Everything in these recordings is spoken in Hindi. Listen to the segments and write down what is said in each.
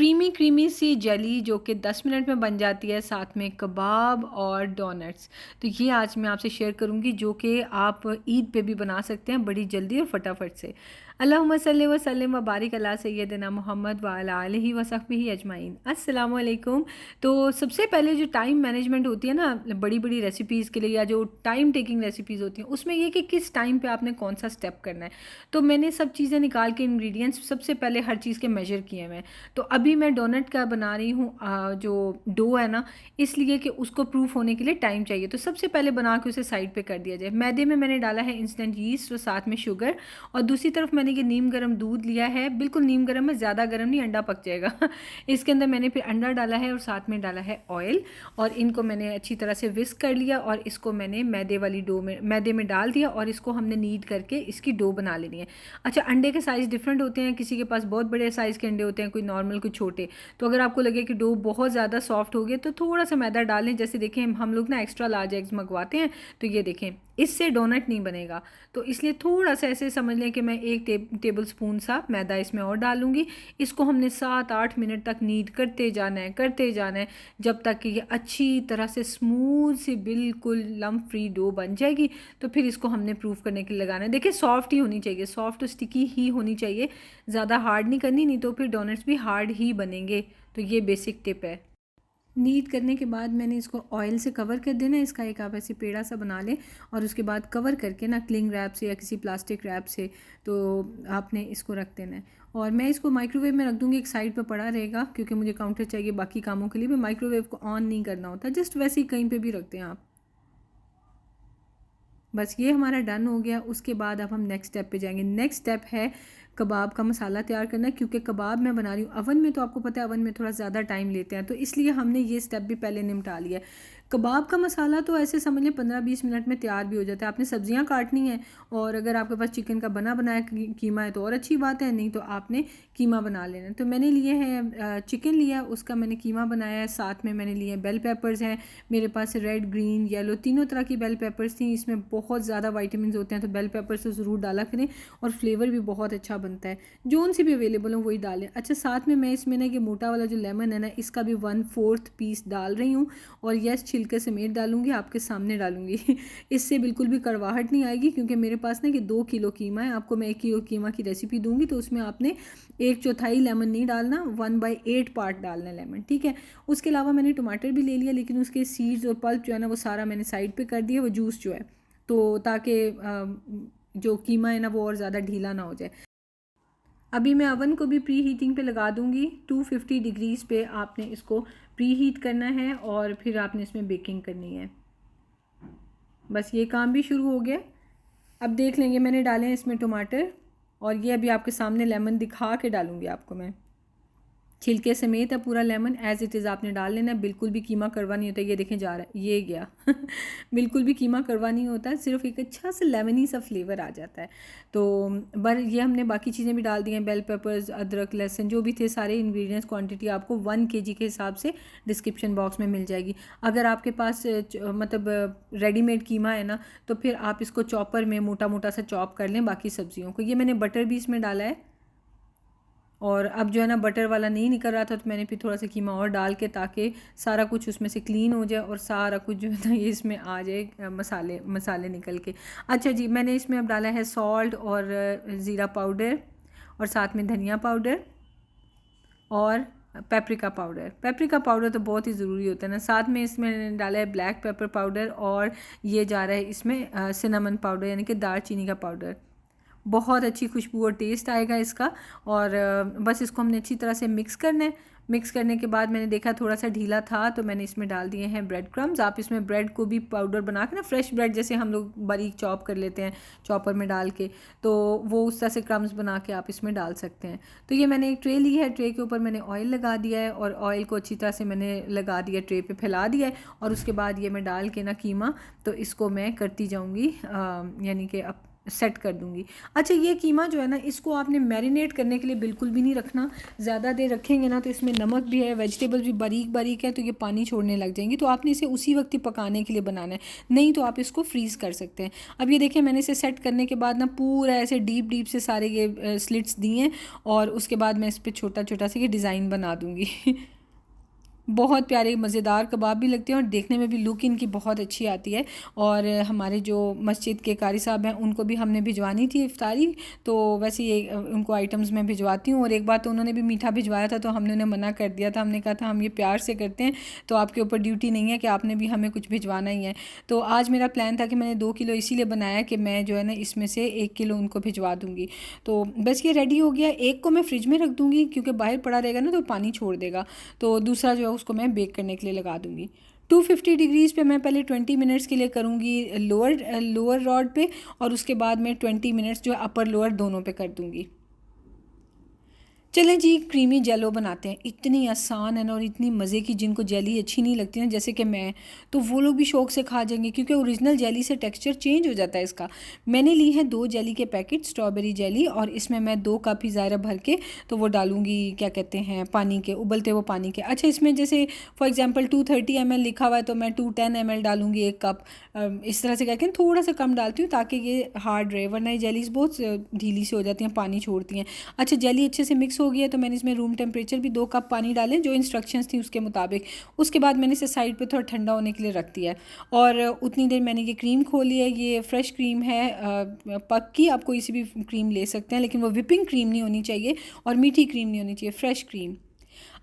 क्रीमी क्रीमी सी जेली जो कि 10 मिनट में बन जाती है, साथ में कबाब और डोनट्स। तो ये आज मैं आपसे शेयर करूँगी जो कि आप ईद पे भी बना सकते हैं बड़ी जल्दी और फटाफट से। अल्लाहुम्मा सल्लि व सल्लिम व बारिक अला सय्यदिना मुहम्मद व अला आलिहि व सहबिही अजमाइन। अस्सलामु अलैकुम। तो सबसे पहले जो टाइम मैनेजमेंट होती है ना बड़ी बड़ी रेसिपीज़ के लिए, या जो टाइम टेकिंग रेसिपीज़ होती हैं, उसमें ये कि किस टाइम पे आपने कौन सा स्टेप करना है। तो मैंने सब चीज़ें निकाल के इंग्रेडिएंट्स सबसे पहले हर चीज़ के मेजर किए हुए हैं। तो अभी मैं डोनट का बना रही हूँ, जो डो है ना, इसलिए कि उसको प्रूफ होने के लिए टाइम चाहिए। तो सबसे पहले बना के उसे साइड पे कर दिया जाए। मैदे में मैंने डाला है इंस्टेंट यीस्ट और साथ में शुगर, और दूसरी तरफ मैंने ये नीम गर्म दूध लिया है, बिल्कुल नीम गर्म है, ज़्यादा गर्म नहीं, अंडा पक जाएगा इसके अंदर मैंने फिर अंडा डाला है और साथ में डाला है ऑयल, और इनको मैंने अच्छी तरह से विस्क कर लिया और इसको मैंने मैदे में डाल दिया, और इसको हमने नीड करके इसकी डो बना लेनी है। अच्छा, अंडे के साइज़ डिफरेंट होते हैं, किसी के पास बहुत बड़े साइज़ के अंडे होते हैं, कोई नॉर्मल कोई छोटे। तो अगर आपको लगे कि डो बहुत ज़्यादा सॉफ्ट हो गया तो थोड़ा सा मैदा डालें। जैसे देखें हम लोग ना एक्स्ट्रा लार्ज एग्स मंगवाते हैं, तो ये देखें इससे डोनट नहीं बनेगा, तो इसलिए थोड़ा सा ऐसे समझ लें कि मैं एक टेबल स्पून सा मैदा इसमें और डालूंगी। इसको हमने 7-8 मिनट तक नीड करते जाना है जब तक कि ये अच्छी तरह से स्मूथ सी बिल्कुल लम्प फ्री डो बन जाएगी। तो फिर इसको हमने प्रूफ करने के लिए लगाना है। देखिए सॉफ्ट ही होनी चाहिए, सॉफ्ट और स्टिकी ही होनी चाहिए, ज़्यादा हार्ड नहीं करनी, नहीं तो फिर डोनट्स भी हार्ड ही बनेंगे। तो ये बेसिक टिप है। नीट करने के बाद मैंने इसको ऑयल से कवर कर देना है। इसका एक आप ऐसे पेड़ा सा बना लें और उसके बाद कवर करके ना क्लिंग रैप से या किसी प्लास्टिक रैप से तो आपने इसको रख देना है। और मैं इसको माइक्रोवेव में रख दूँगी, एक साइड पर पड़ा रहेगा क्योंकि मुझे काउंटर चाहिए बाकी कामों के लिए भी। माइक्रोवेव को ऑन नहीं करना होता, जस्ट वैसे ही कहीं पर भी रखते हैं आप। बस ये हमारा डन हो गया। उसके बाद अब हम नेक्स्ट स्टेप पे जाएंगे। नेक्स्ट स्टेप है कबाब का मसाला तैयार करना। क्योंकि कबाब मैं बना रही हूँ अवन में, तो आपको पता है अवन में थोड़ा ज़्यादा टाइम लेते हैं, तो इसलिए हमने ये स्टेप भी पहले निपटा लिया है। कबाब का मसाला तो ऐसे समझ लें 15-20 मिनट में तैयार भी हो जाता है। आपने सब्जियां काटनी है, और अगर आपके पास चिकन का बना बनाया कीमा है तो और अच्छी बात है, नहीं तो आपने कीमा बना लेना है। तो मैंने लिए हैं चिकन लिया, उसका मैंने कीमा बनाया है। साथ में मैंने लिए बेल पेपर्स हैं, मेरे पास रेड ग्रीन येलो तीनों तरह की बेल पेपर्स थी। इसमें बहुत ज़्यादा वाइटामिन होते हैं, तो बेल पेपर्स तो ज़रूर डाला करें, और फ्लेवर भी बहुत अच्छा बनता है। जो उनसे भी अवेलेबल हो वही डालें। अच्छा, साथ में मैं इसमें ना ये मोटा वाला जो लेमन है ना, इसका भी 1/4 पीस डाल रही हूँ, और यस छिलके समेत डालूंगी, आपके सामने डालूंगी इससे बिल्कुल भी कड़वाहट नहीं आएगी, क्योंकि मेरे पास ना कि 2 किलो कीमा है। आपको मैं 1 किलो कीमा की रेसिपी दूंगी, तो उसमें आपने 1/4 लेमन नहीं डालना, 1/8 पार्ट डालना है लेमन, ठीक है। उसके अलावा मैंने टमाटर भी ले लिया, लेकिन उसके सीड्स और पल्प जो है ना वो सारा मैंने साइड पे कर दिया, वो जूस जो है, तो ताकि जो कीमा है ना वो और ज़्यादा ढीला ना हो जाए। अभी मैं अवन को भी प्री हीटिंग पे लगा दूंगी। 250 डिग्रीज़ पे आपने इसको प्री हीट करना है, और फिर आपने इसमें बेकिंग करनी है। बस ये काम भी शुरू हो गया। अब देख लेंगे, मैंने डाले हैं इसमें टमाटर, और ये अभी आपके सामने लेमन दिखा के डालूंगी आपको मैं। छिलके समेत है पूरा लेमन, एज़ इट इज़ आपने डाल लेना है। बिल्कुल भी कीमा कड़वा नहीं होता। ये देखें जा रहा है, ये गया बिल्कुल भी कीमा कड़वा नहीं होता है, सिर्फ एक अच्छा सा लेमनी सा फ्लेवर आ जाता है। तो ये हमने बाकी चीज़ें भी डाल दी हैं, बेल पेपर्स, अदरक, लहसुन, जो भी थे सारे इंग्रेडिएंट्स। क्वांटिटी आपको 1 kg के हिसाब से डिस्क्रिप्शन बॉक्स में मिल जाएगी। अगर आपके पास मतलब रेडीमेड कीमा है ना, तो फिर आप इसको चॉपर में मोटा मोटा सा चॉप कर लें बाकी सब्जियों को। ये मैंने बटर भी इसमें डाला है, और अब जो है ना बटर वाला नहीं निकल रहा था, तो मैंने फिर थोड़ा सा कीमा और डाल के, ताकि सारा कुछ उसमें से क्लीन हो जाए और सारा कुछ जो है ना ये इसमें आ जाए, मसाले निकल के। अच्छा जी, मैंने इसमें अब डाला है सॉल्ट और ज़ीरा पाउडर, और साथ में धनिया पाउडर और पेपरिका पाउडर तो बहुत ही ज़रूरी होता है ना। साथ में इसमें डाला है ब्लैक पेपर पाउडर, और ये जा रहा है इसमें सिनेमन पाउडर, यानी कि दालचीनी का पाउडर। बहुत अच्छी खुशबू और टेस्ट आएगा इसका। और बस इसको हमने अच्छी तरह से मिक्स करना है। मिक्स करने के बाद मैंने देखा थोड़ा सा ढीला था, तो मैंने इसमें डाल दिए हैं ब्रेड क्रम्स। आप इसमें ब्रेड को भी पाउडर बना के ना, फ्रेश ब्रेड जैसे हम लोग बारीक चॉप कर लेते हैं चॉपर में डाल के, तो वो उस तरह से क्रम्स बना के आप इसमें डाल सकते हैं। तो ये मैंने एक ट्रे ली है, ट्रे के ऊपर मैंने ऑयल लगा दिया है, और ऑयल को अच्छी तरह से मैंने लगा दिया, ट्रे पे फैला दिया है। और उसके बाद ये मैं डाल के ना कीमा, तो इसको मैं करती जाऊँगी, यानी कि अब सेट कर दूंगी। अच्छा, ये कीमा जो है ना, इसको आपने मैरिनेट करने के लिए बिल्कुल भी नहीं रखना। ज़्यादा देर रखेंगे ना तो इसमें नमक भी है, वेजिटेबल भी बारीक बारीक है, तो ये पानी छोड़ने लग जाएंगी। तो आपने इसे उसी वक्त ही पकाने के लिए बनाना है, नहीं तो आप इसको फ्रीज़ कर सकते हैं। अब ये देखिए, मैंने इसे सेट करने के बाद ना पूरा ऐसे डीप डीप से सारे ये स्लिट्स दिए हैं, और उसके बाद मैं इस पर छोटा छोटा सा ये डिज़ाइन बना दूँगी। बहुत प्यारे मज़ेदार कबाब भी लगते हैं, और देखने में भी लुक इनकी बहुत अच्छी आती है। और हमारे जो मस्जिद के कारी साहब हैं, उनको भी हमने भिजवानी थी इफ्तारी, तो वैसे ये उनको आइटम्स मैं भिजवाती हूँ। और एक बार तो उन्होंने भी मीठा भिजवाया था, तो हमने उन्हें मना कर दिया था। हमने कहा था हम ये प्यार से करते हैं, तो आपके ऊपर ड्यूटी नहीं है कि आपने भी हमें कुछ भिजवाना ही है। तो आज मेरा प्लान था कि मैंने 2 किलो इसीलिए बनाया कि मैं जो है ना इसमें से 1 किलो उनको भिजवा दूँगी। तो बस ये रेडी हो गया। एक को मैं फ्रिज में रख दूँगी, क्योंकि बाहर पड़ा रहेगा ना तो पानी छोड़ देगा। तो दूसरा जो है उसको मैं बेक करने के लिए लगा दूँगी। 250 डिग्रीज़ पे मैं पहले 20 मिनट्स के लिए करूँगी लोअर रॉड पे, और उसके बाद मैं 20 मिनट्स जो है अपर लोअर दोनों पे कर दूँगी। चलें जी, क्रीमी जेलो बनाते हैं। इतनी आसान है ना, और इतनी मज़े की, जिनको जेली अच्छी नहीं लगती ना जैसे कि मैं, तो वो लोग भी शौक़ से खा जाएंगे, क्योंकि ओरिजिनल जेली से टेक्सचर चेंज हो जाता है इसका। मैंने ली है 2 जेली के पैकेट स्ट्रॉबेरी जेली, और इसमें मैं 2 कप ही ज़ायरा भर के तो वो डालूँगी, क्या कहते हैं, पानी के, उबलते हुए पानी के। अच्छा, इसमें जैसे फॉर एग्जांपल 230 ml लिखा हुआ है, तो मैं 210 ml डालूँगी 1 कप। इस तरह से करके थोड़ा सा कम डालती हूँ, ताकि ये हार्ड रहे, वरना ये जेलीज बहुत ढीली सी हो जाती हैं, पानी छोड़ती हैं। अच्छा, जेली अच्छे से मिक्स हो गई है, तो मैंने इसमें रूम टेम्परेचर भी 2 कप पानी डालें, जो इंस्ट्रक्शंस थी उसके मुताबिक। उसके बाद मैंने इसे साइड पे थोड़ा ठंडा होने के लिए रख दिया है, और उतनी देर मैंने ये क्रीम खोली है। ये फ्रेश क्रीम है, पक की। आप कोई सी भी क्रीम ले सकते हैं, लेकिन वो विपिंग क्रीम नहीं होनी चाहिए, और मीठी क्रीम नहीं होनी चाहिए, फ्रेश क्रीम।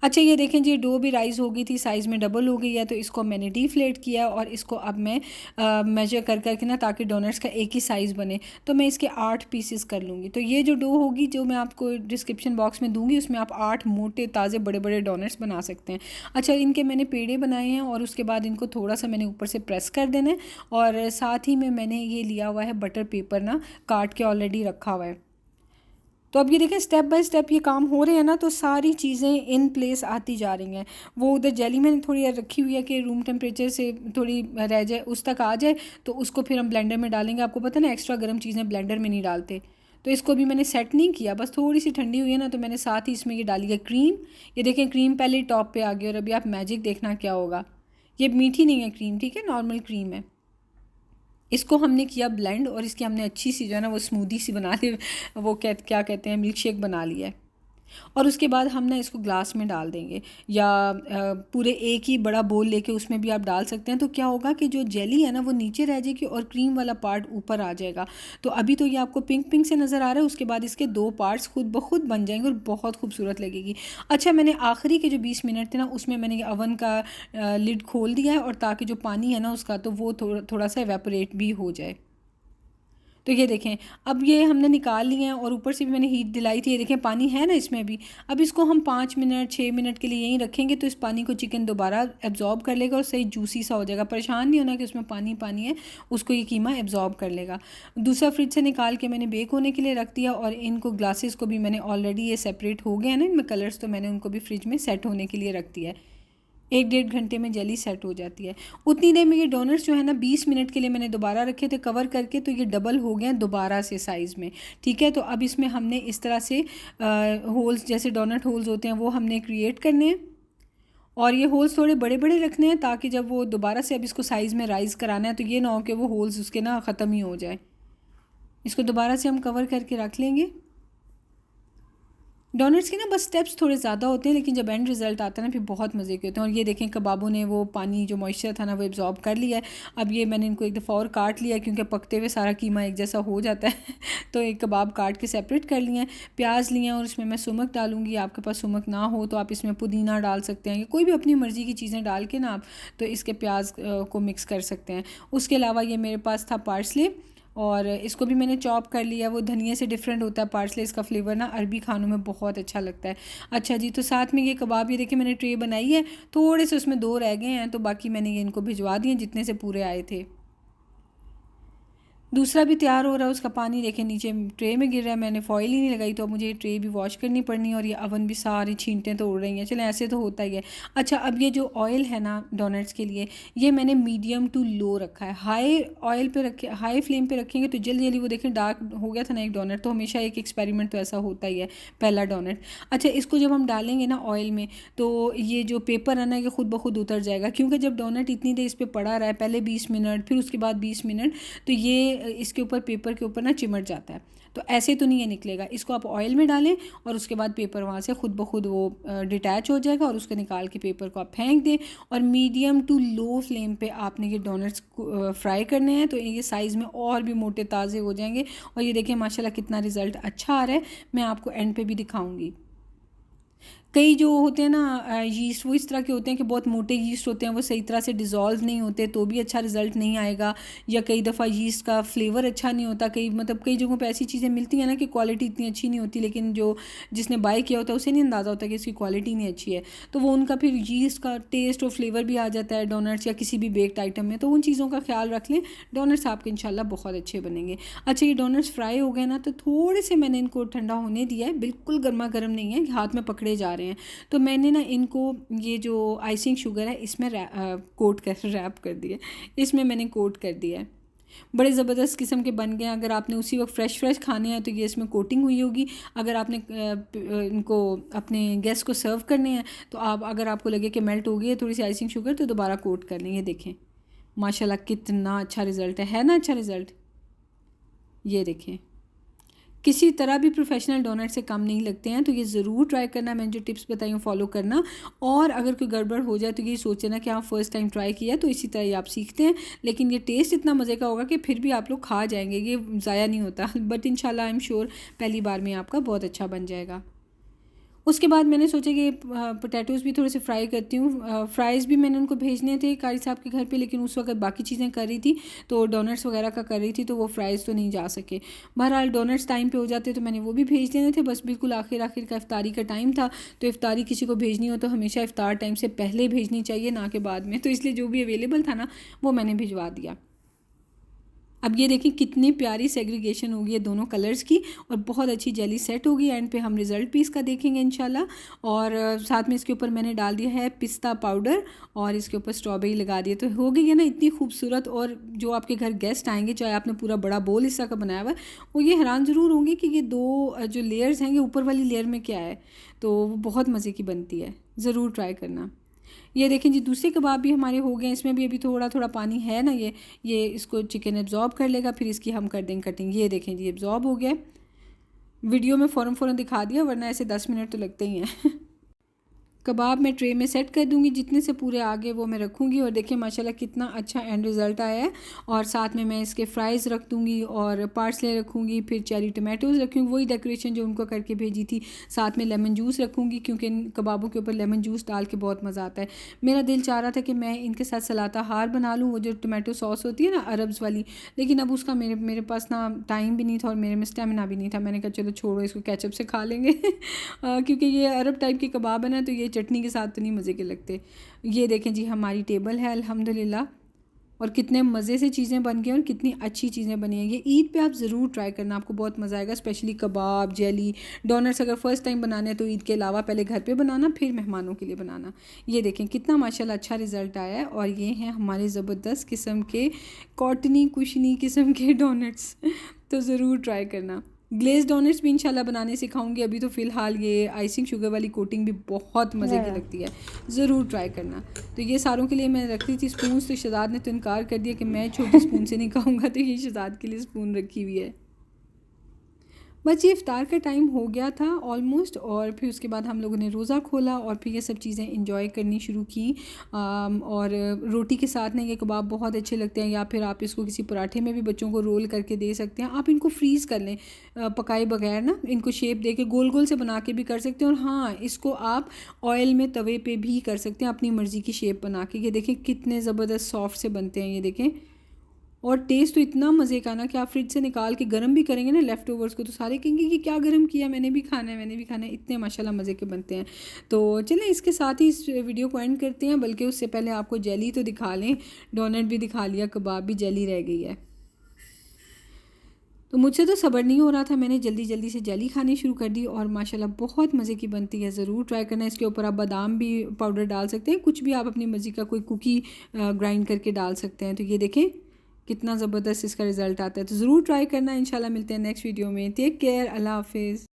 अच्छा, ये देखें जी, डो भी राइज़ हो गई थी, साइज़ में डबल हो गई है, तो इसको मैंने डीफ्लेट किया, और इसको अब मैं मेजर कर करके ना, ताकि डोनट्स का एक ही साइज़ बने, तो मैं इसके 8 पीसेस कर लूँगी। तो ये जो डो होगी, जो मैं आपको डिस्क्रिप्शन बॉक्स में दूँगी, उसमें आप 8 मोटे ताज़े बड़े बड़े डोनट्स बना सकते हैं। अच्छा, इनके मैंने पेड़े बनाए हैं, और उसके बाद इनको थोड़ा सा मैंने ऊपर से प्रेस कर देना है, और साथ ही में मैंने ये लिया हुआ है बटर पेपर ना, काट के ऑलरेडी रखा हुआ है। तो अब ये देखें, स्टेप बाय स्टेप ये काम हो रहे हैं ना, तो सारी चीज़ें इन प्लेस आती जा रही हैं। वो उधर जेली मैंने थोड़ी रखी हुई है कि रूम टेम्परेचर से थोड़ी रह जाए, उस तक आ जाए, तो उसको फिर हम ब्लेंडर में डालेंगे। आपको पता है ना, एक्स्ट्रा गर्म चीज़ें ब्लेंडर में नहीं डालते। तो इसको भी मैंने सेट नहीं किया, बस थोड़ी सी ठंडी हुई है ना, तो मैंने साथ ही इसमें ये डाली है क्रीम। ये देखें, क्रीम पहले ही टॉप पे आ गई, और अभी आप मैजिक देखना क्या होगा। ये मीठी नहीं है क्रीम, ठीक है, नॉर्मल क्रीम है। इसको हमने किया ब्लेंड, और इसकी हमने अच्छी सी जो है ना वो स्मूदी सी बना ली, वो क्या कहते हैं, मिल्क शेक बना लिया है। और उसके बाद हम ना इसको ग्लास में डाल देंगे, या पूरे एक ही बड़ा बोल लेके उसमें भी आप डाल सकते हैं। तो क्या होगा कि जो जेली है ना वो नीचे रह जाएगी, और क्रीम वाला पार्ट ऊपर आ जाएगा। तो अभी तो ये आपको पिंक पिंक से नज़र आ रहा है, उसके बाद इसके 2 पार्ट्स खुद ब खुद बन जाएंगे, और बहुत खूबसूरत लगेगी। अच्छा, मैंने आखिरी के जो 20 मिनट थे ना, उसमें मैंने अवन का लिड खोल दिया है, और ताकि जो पानी है ना उसका, तो वो थोड़ा सा एवेपोरेट भी हो जाए। तो ये देखें, अब ये हमने निकाल लिए हैं, और ऊपर से भी मैंने हीट दिलाई थी। ये देखें, पानी है ना इसमें भी। अब इसको हम 5 मिनट 6 मिनट के लिए यहीं रखेंगे, तो इस पानी को चिकन दोबारा एब्जॉर्ब कर लेगा, और सही जूसी सा हो जाएगा। परेशान नहीं होना कि उसमें पानी पानी है, उसको ये कीमा एब्जॉर्ब कर लेगा। दूसरा फ्रिज से निकाल के मैंने बेक होने के लिए रख दिया, और इनको ग्लासेस को भी मैंने ऑलरेडी ये सेपरेट हो गए हैं ना इनमें कलर्स, तो मैंने उनको भी फ्रिज में सेट होने के लिए रख दिया है। 1 डेढ़ घंटे में जेली सेट हो जाती है। उतनी देर में ये डोनट्स जो है ना 20 मिनट के लिए मैंने दोबारा रखे थे कवर करके, तो ये डबल हो गए हैं दोबारा से साइज़ में। ठीक है, तो अब इसमें हमने इस तरह से होल्स, जैसे डोनट होल्स होते हैं, वो हमने क्रिएट करने हैं, और ये होल्स थोड़े बड़े बड़े रखने हैं, ताकि जब वो दोबारा से अब इसको साइज़ में राइज़ कराना है, तो ये ना हो कि वो होल्स उसके ना ख़त्म ही हो जाए। इसको दोबारा से हम कवर करके रख लेंगे। डोनट्स के ना बस स्टेप्स थोड़े ज़्यादा होते हैं, लेकिन जब एंड रिज़ल्ट आता है ना, फिर बहुत मज़े के होते हैं। और ये देखें, कबाबों ने वो पानी जो मॉइस्चर था ना वो एब्जॉर्ब कर लिया है। अब ये मैंने इनको एक दफ़ा और काट लिया, क्योंकि पकते हुए सारा कीमा एक जैसा हो जाता है। तो एक कबाब काट के सेपरेट कर लिए हैं। प्याज लिए हैं, और इसमें मैं सुमक डालूँगी। आपके पास सुमक ना हो तो आप इसमें पुदीना डाल सकते हैं, कोई भी अपनी मर्ज़ी की चीज़ें डाल के ना आप तो इसके प्याज को मिक्स कर सकते हैं। उसके अलावा ये मेरे पास था पार्सले, और इसको भी मैंने चॉप कर लिया। वो धनिया से डिफरेंट होता है पार्सले, इसका फ्लेवर ना अरबी खानों में बहुत अच्छा लगता है। अच्छा जी, तो साथ में ये कबाब, ये देखिए मैंने ट्रे बनाई है, थोड़े से उसमें 2 रह गए हैं, तो बाकी मैंने ये इनको भिजवा दिए जितने से पूरे आए थे। दूसरा भी तैयार हो रहा है, उसका पानी देखें नीचे ट्रे में गिर रहा है। मैंने फॉइल ही नहीं लगाई, तो अब मुझे ये ट्रे भी वॉश करनी पड़नी है और ये अवन भी सारी छींटें तो उड़ रही हैं। चलें, ऐसे तो होता ही है। अच्छा, अब ये जो ऑयल है ना डोनट्स के लिए, ये मैंने मीडियम टू लो रखा है। हाई ऑयल पे रखे, हाई फ्लेम पे रखेंगे तो जल्दी जल्दी वो देखें डार्क हो गया था ना एक डोनट। तो हमेशा एक एक्सपेरिमेंट तो ऐसा होता ही है, पहला डोनट। अच्छा, इसको जब हम डालेंगे ना ऑयल में, तो ये जो पेपर है ना ये खुद ब खुद उतर जाएगा, क्योंकि जब डोनट इतनी देर इस पर पड़ा रहा है, पहले 20 मिनट फिर उसके बाद 20 मिनट, तो ये इसके ऊपर पेपर के ऊपर ना चिमट जाता है। तो ऐसे तो नहीं ये निकलेगा। इसको आप ऑयल में डालें और उसके बाद पेपर वहाँ से खुद ब खुद वो डिटैच हो जाएगा और उसको निकाल के पेपर को आप फेंक दें। और मीडियम टू लो फ्लेम पे आपने ये डोनट्स फ्राई करने हैं, तो ये साइज़ में और भी मोटे ताज़े हो जाएंगे। और ये देखें माशाल्लाह कितना रिज़ल्ट अच्छा आ रहा है। मैं आपको एंड पे भी दिखाऊंगी। कई जो होते हैं ना यीस्ट, वो इस तरह के होते हैं कि बहुत मोटे यीस्ट होते हैं, वो सही तरह से डिज़ोल्व नहीं होते, तो भी अच्छा रिज़ल्ट नहीं आएगा। या कई दफ़ा यीस्ट का फ्लेवर अच्छा नहीं होता। कई कई जगहों पे ऐसी चीज़ें मिलती हैं ना कि क्वालिटी इतनी अच्छी नहीं होती, लेकिन जो जिसने बाय किया होता है उसे नहीं अंदाज़ा होता कि इसकी क्वालिटी नहीं अच्छी है, तो वो उनका फिर यीस्ट का टेस्ट और फ्लेवर भी आ जाता है डोनट्स या किसी भी बेक्ड आइटम में। तो उन चीज़ों का ख्याल रख लें, डोनट्स आपके इंशाल्लाह बहुत अच्छे बनेंगे। अच्छा, ये डोनट्स फ्राई हो गए ना, तो थोड़े से मैंने इनको ठंडा होने दिया है, बिल्कुल गर्मा गर्म नहीं है, हाथ में पकड़े जा रहे हैं। तो मैंने ना इनको ये जो आइसिंग शुगर है इसमें कोट कर रैप कर दिया, इसमें मैंने कोट कर दिया है। बड़े ज़बरदस्त किस्म के बन गए हैं। अगर आपने उसी वक्त फ्रेश खाने हैं तो ये इसमें कोटिंग हुई होगी। अगर आपने इनको अपने गेस्ट को सर्व करने हैं तो आप, अगर आपको लगे कि मेल्ट हो गई है थोड़ी सी आइसिंग शुगर, तो दोबारा कोट कर लें। ये देखें माशाल्लाह कितना अच्छा रिज़ल्ट है ना, अच्छा रिज़ल्ट। ये देखें किसी तरह भी प्रोफेशनल डोनट से कम नहीं लगते हैं। तो ये ज़रूर ट्राई करना, मैंने जो टिप्स बताई हूँ फॉलो करना। और अगर कोई गड़बड़ हो जाए तो ये सोचे ना कि हाँ फर्स्ट टाइम ट्राई किया, तो इसी तरह ही आप सीखते हैं। लेकिन ये टेस्ट इतना मज़े का होगा कि फिर भी आप लोग खा जाएंगे, ये ज़ाया नहीं होता। बट इंशाल्लाह आई एम श्योर पहली बार में आपका बहुत अच्छा बन जाएगा। उसके बाद मैंने सोचा कि पोटैटोज़ भी थोड़े से फ्राई करती हूँ। फ्राइज़ भी मैंने उनको भेजने थे कारी साहब के घर पे, लेकिन उस वक्त बाकी चीज़ें कर रही थी, तो डोनट्स वगैरह का कर रही थी, तो वो फ्राइज़ तो नहीं जा सके। बहरहाल डोनट्स टाइम पे हो जाते तो मैंने वो भी भेज देने थे। बस बिल्कुल आखिर का इफ्तारी का टाइम था, तो इफ्तारी किसी को भेजनी हो तो हमेशा इफ्तार टाइम से पहले भेजनी चाहिए, ना कि बाद में। तो इसलिए जो भी अवेलेबल था ना वो मैंने भिजवा दिया। अब ये देखिए कितनी प्यारी सेग्रीगेशन होगी है दोनों कलर्स की, और बहुत अच्छी जेली सेट होगी। एंड पे हम रिज़ल्ट भी इसका देखेंगे इंशाल्लाह। और साथ में इसके ऊपर मैंने डाल दिया है पिस्ता पाउडर और इसके ऊपर स्ट्रॉबेरी लगा दिए, तो हो गई है ना इतनी खूबसूरत। और जो आपके घर गेस्ट आएंगे, चाहे आपने पूरा बड़ा बोल हिस्सा का बनाया हुआ है, वो ये हैरान ज़रूर होंगे कि ये दो जो लेयर्स हैं, ये ऊपर वाली लेयर में क्या है। तो वो बहुत मज़े की बनती है, ज़रूर ट्राई करना। ये देखें जी दूसरे कबाब भी हमारे हो गए। इसमें भी अभी थोड़ा थोड़ा पानी है ना, ये इसको चिकन एब्जॉर्ब कर लेगा, फिर इसकी हम कर देंगे कटिंग। ये देखें जी एब्जॉर्ब हो गया। वीडियो में फ़ौरन दिखा दिया, वरना ऐसे 10 मिनट तो लगते ही हैं। कबाब मैं ट्रे में सेट कर दूंगी, जितने से पूरे आगे वो मैं रखूंगी। और देखिए माशाल्लाह कितना अच्छा एंड रिज़ल्ट आया है। और साथ में मैं इसके फ्राइज़ रख दूंगी और पार्सले रखूंगी, फिर चेरी टमाटोज़ रखूंगी, वही डेकोरेशन जो उनको करके भेजी थी। साथ में लेमन जूस रखूंगी, क्योंकि इन कबाबों के ऊपर लेमन जूस डाल के बहुत मज़ा आता है। मेरा दिल चाह रहा था कि मैं इनके साथ सलाता हार बना लूँ, वो जो टमाटो सॉस होती है ना अरब्स वाली, लेकिन अब उसका मेरे पास ना टाइम भी नहीं था और मेरे में स्टेमिना भी नहीं था। मैंने कहा चलो छोड़ो, इसको केचप से खा लेंगे। क्योंकि ये अरब टाइप के कबाब है ना, तो ये चटनी के साथ तो नहीं मज़े के लगते। ये देखें जी हमारी टेबल है अल्हम्दुलिल्लाह, और कितने मज़े से चीज़ें बन गई और कितनी अच्छी चीज़ें बनी हैं। ये ईद पे आप ज़रूर ट्राई करना, आपको बहुत मज़ा आएगा। स्पेशली कबाब, जेली, डोनट्स अगर फ़र्स्ट टाइम बनाने हैं तो ईद के अलावा पहले घर पे बनाना, फिर मेहमानों के लिए बनाना। ये देखें कितना माशाल्लाह अच्छा रिज़ल्ट आया है। और ये हैं हमारे ज़बरदस्त किस्म के कॉटनी कुशनी किस्म के डोनट्स। तो ज़रूर ट्राई करना। ग्लेज डोनट्स भी इंशाल्लाह बनाने सिखाऊंगी। अभी तो फ़िलहाल ये आइसिंग शुगर वाली कोटिंग भी बहुत मज़े की लगती है, ज़रूर ट्राई करना। तो ये सारों के लिए मैं रख रही थी स्पून, तो शहजाद ने तो इनकार कर दिया कि मैं छोटी स्पून से नहीं खाऊंगा, तो ये शहजाद के लिए स्पून रखी हुई है। बस ये इफ़्तार का टाइम हो गया था ऑलमोस्ट, और फिर उसके बाद हम लोगों ने रोज़ा खोला और फिर ये सब चीज़ें इंजॉय करनी शुरू की। और रोटी के साथ ना ये कबाब बहुत अच्छे लगते हैं, या फिर आप इसको किसी पराठे में भी बच्चों को रोल करके दे सकते हैं। आप इनको फ्रीज़ कर लें पकाए बगैर ना, इनको शेप दे के गोल गोल से बना के भी कर सकते हैं। और हाँ, इसको आप ऑयल में तवे पे भी कर सकते हैं अपनी मर्ज़ी की शेप बना के। ये देखें कितने ज़बरदस्त सॉफ्ट से बनते हैं, ये देखें। और टेस्ट तो इतना मज़े का ना कि आप फ्रिज से निकाल के गर्म भी करेंगे ना लेफ़्ट ओवर्स को, तो सारे कहेंगे कि क्या गर्म किया, मैंने भी खाना है, मैंने भी खाना है। इतने माशाल्लाह मज़े के बनते हैं। तो चलें इसके साथ ही इस वीडियो को एंड करते हैं, बल्कि उससे पहले आपको जेली तो दिखा लें। डोनट भी दिखा लिया, कबाब भी, जेली रह गई है। तो मुझसे तो सब्र नहीं हो रहा था, मैंने जल्दी जल्दी से जेली खानी शुरू कर दी और माशाल्लाह बहुत मज़े की बनती है। ज़रूर ट्राई करना। इसके ऊपर आप बादाम भी पाउडर डाल सकते हैं, कुछ भी आप अपनी मर्ज़ी का कोई कुकी ग्राइंड करके डाल सकते हैं। तो ये देखें कितना ज़बरदस्त इसका रिज़ल्ट आता है। तो ज़रूर ट्राई करना। इंशाल्लाह मिलते हैं नेक्स्ट वीडियो में। टेक केयर, अल्लाह हाफिज़।